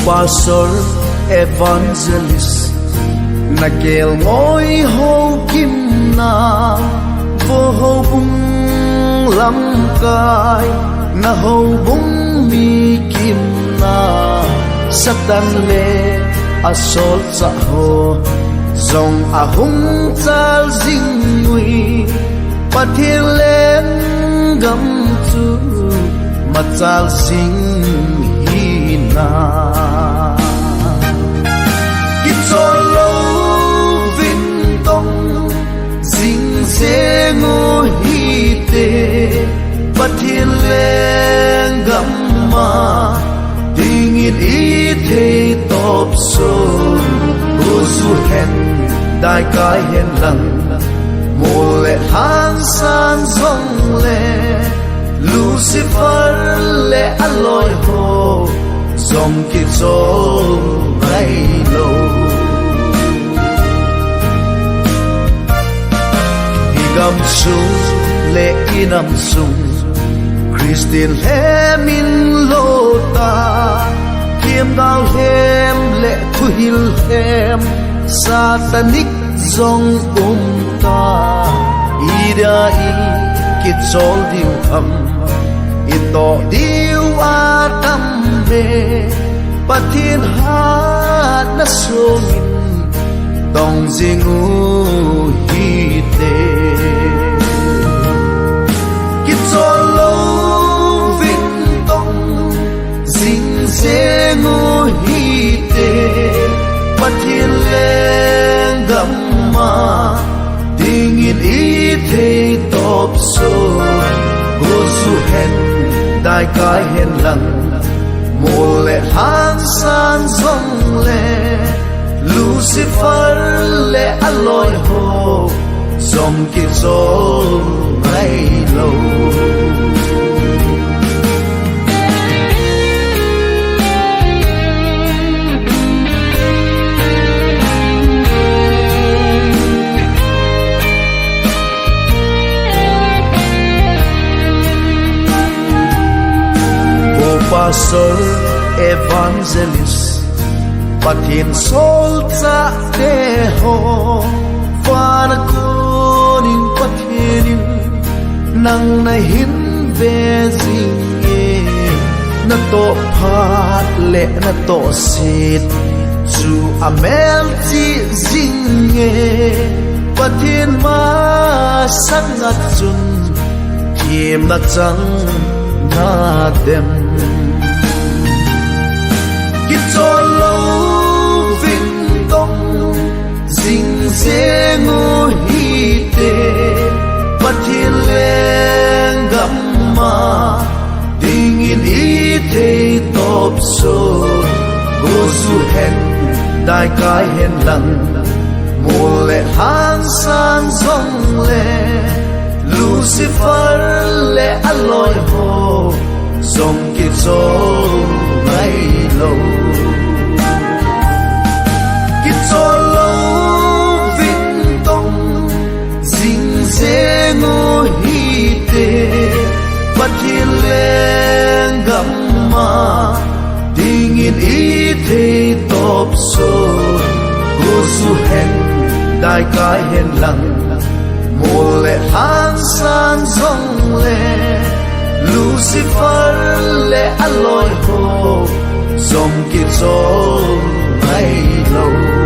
pastor evangelist nakel ngoi ho kim na vô ho bung lam kai na ho bung mi kim na satan le asol sa ho zong ahung chal jing ngui pathil len gam chu machal sing na Kitolo vin tong Zing se ngo hite Pathil leng gamma Tingin ite top so Usu hen Dai kai hen lang Mole hang san zong le Lucifer le aloy ho Dòng kịp gió ngày lâu Hi gam sung lệ y nam sung Christian he min lô ta Kiêm đào hem lệ thu hil hem Satanic dòng ta Y đa y kịp gió điều thầm Ito diw atam me patin hat na sungin tong zingu hite Kitolo vin tong zing zingu hite patin leng gamma tingin ite top so Gosu hen Dai kai hen lang Mole hang san zong le Lucifer le aloy ho Zong ki zong ngay lâu Pastor evangelist Pathin sol cha te ho Van konin pathinin Nang na hin ve zing e Na to phat le na to sit Chu amel chi zing e Pathin ma sang na chun Kim na chang na dem Kitolo vin tong Zing se ngo hite Pathil leng gamma Tingin ite top so Gosu hen Dai kai hen lang Mole hang san zong le Lucifer le aloy ho Zong ki zong ngay lâu Kitolo vin tong Zing se ngo hite Pathil leng gamma Tingin ite top so Gosu hen Dai kai hen lang Mole hang san zong le Lucifer le aloy ho Dòng kịp gió ngày lâu